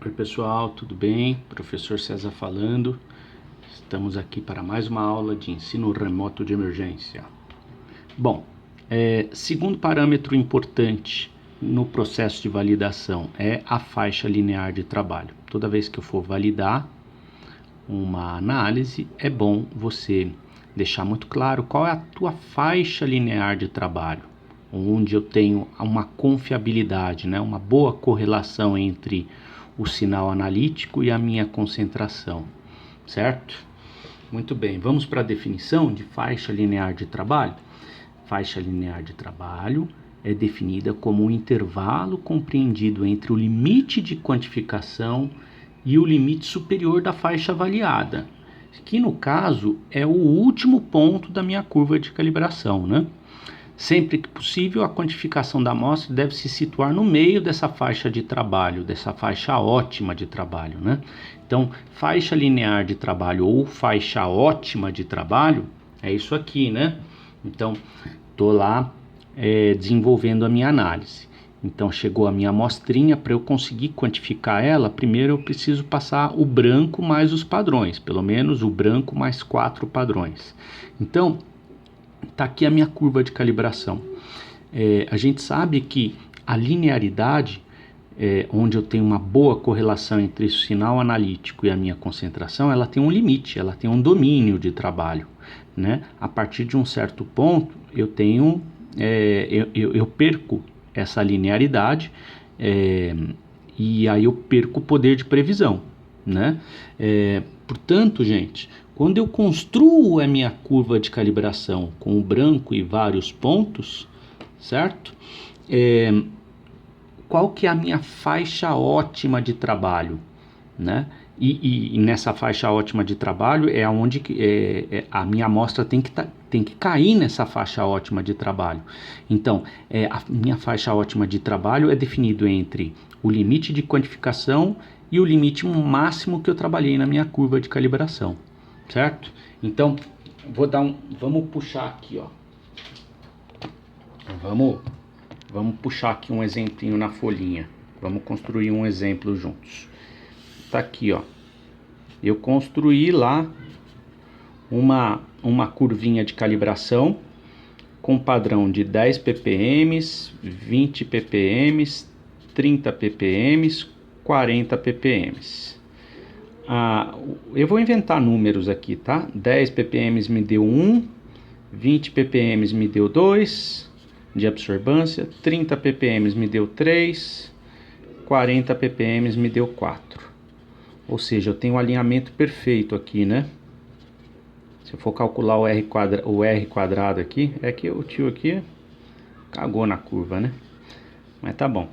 Oi pessoal, tudo bem? Professor César falando. Estamos aqui para mais uma aula de ensino remoto de emergência. Bom, segundo parâmetro importante no processo de validação é a faixa linear de trabalho. Toda vez que eu for validar uma análise, é bom você deixar muito claro qual é a tua faixa linear de trabalho, onde eu tenho uma confiabilidade, né? Uma boa correlação entre o sinal analítico e a minha concentração, certo? Muito bem, vamos para a definição de faixa linear de trabalho. Faixa linear de trabalho é definida como um intervalo compreendido entre o limite de quantificação e o limite superior da faixa avaliada, que no caso é o último ponto da minha curva de calibração, né? Sempre que possível, a quantificação da amostra deve se situar no meio dessa faixa de trabalho, dessa faixa ótima de trabalho, né? Então, faixa linear de trabalho ou faixa ótima de trabalho é isso aqui, né? Então, estou lá desenvolvendo a minha análise. Então, chegou a minha amostrinha, para eu conseguir quantificar ela, primeiro eu preciso passar o branco mais os padrões, pelo menos o branco mais 4 padrões. Então, está aqui a minha curva de calibração. A gente sabe que a linearidade, onde eu tenho uma boa correlação entre o sinal analítico e a minha concentração, ela tem um limite, ela tem um domínio de trabalho, né? A partir de um certo ponto, eu tenho, eu perco essa linearidade, e aí eu perco o poder de previsão, né? Portanto, gente, quando eu construo a minha curva de calibração com o branco e vários pontos, certo? Qual que é a minha faixa ótima de trabalho, né? E nessa faixa ótima de trabalho é onde a minha amostra tem que cair nessa faixa ótima de trabalho. Então, a minha faixa ótima de trabalho é definido entre o limite de quantificação e o limite máximo que eu trabalhei na minha curva de calibração, certo? Então, vamos puxar aqui, ó. Vamos puxar aqui um exemplinho na folhinha. Vamos construir um exemplo juntos. Tá aqui, ó. Eu construí lá uma curvinha de calibração com padrão de 10 ppm, 20 ppm, 30 ppm, 40 ppm. Eu vou inventar números aqui, tá? 10 ppm me deu 1, 20 ppm me deu 2 de absorvância, 30 ppm me deu 3, 40 ppm me deu 4. Ou seja, eu tenho um alinhamento perfeito aqui, né? Se eu for calcular o R quadrado aqui, é que o tio aqui cagou na curva, né? Mas tá bom.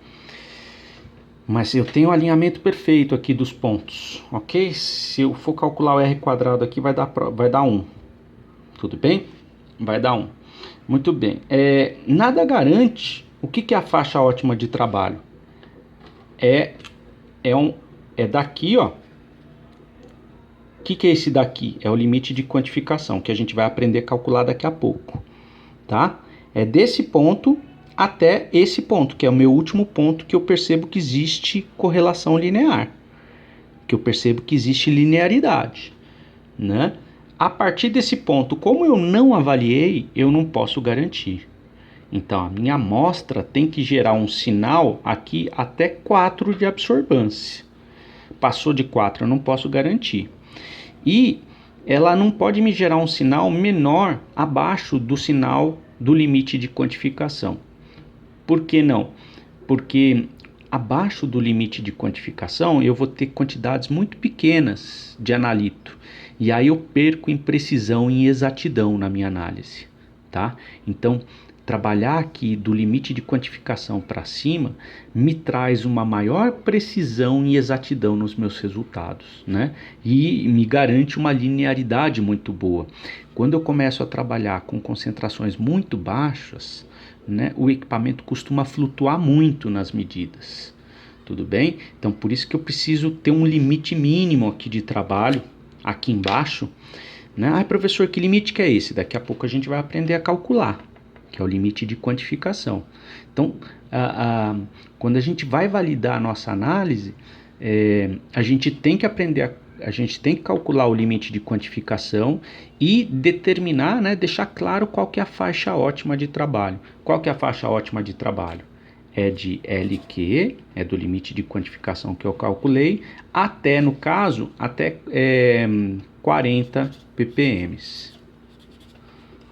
Mas eu tenho um alinhamento perfeito aqui dos pontos, ok? Se eu for calcular o R quadrado aqui, vai dar 1. Tudo bem? Vai dar 1. Muito bem. Nada garante. O que é a faixa ótima de trabalho? É daqui, ó. O que é esse daqui? É o limite de quantificação, que a gente vai aprender a calcular daqui a pouco, tá? É desse ponto até esse ponto, que é o meu último ponto, que eu percebo que existe correlação linear, que eu percebo que existe linearidade, né? A partir desse ponto, como eu não avaliei, eu não posso garantir. Então, a minha amostra tem que gerar um sinal aqui até 4 de absorvância. Passou de 4, eu não posso garantir. E ela não pode me gerar um sinal menor abaixo do sinal do limite de quantificação. Por que não? Porque abaixo do limite de quantificação eu vou ter quantidades muito pequenas de analito. E aí eu perco em precisão e exatidão na minha análise, tá? Então, trabalhar aqui do limite de quantificação para cima me traz uma maior precisão e exatidão nos meus resultados, né? E me garante uma linearidade muito boa. Quando eu começo a trabalhar com concentrações muito baixas, né, o equipamento costuma flutuar muito nas medidas. Tudo bem? Então, por isso que eu preciso ter um limite mínimo aqui de trabalho, aqui embaixo, né? Professor, que limite que é esse? Daqui a pouco a gente vai aprender a calcular, que é o limite de quantificação. Então, quando a gente vai validar a nossa análise, a gente tem que aprender a gente tem que calcular o limite de quantificação e determinar, né, deixar claro qual que é a faixa ótima de trabalho. Qual que é a faixa ótima de trabalho? É de LQ, é do limite de quantificação que eu calculei, até, no caso, até 40 ppm.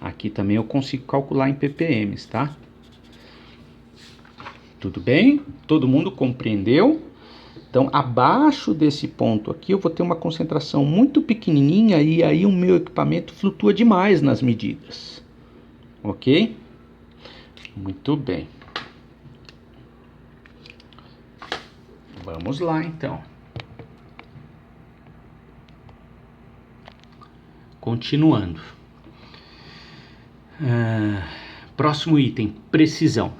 Aqui também eu consigo calcular em ppm, tá? Tudo bem? Todo mundo compreendeu? Então, abaixo desse ponto aqui, eu vou ter uma concentração muito pequenininha e aí o meu equipamento flutua demais nas medidas. Ok? Muito bem. Vamos lá, então. Continuando. Próximo item, precisão.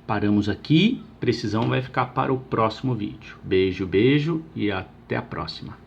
Paramos aqui, precisão vai ficar para o próximo vídeo. Beijo, beijo e até a próxima.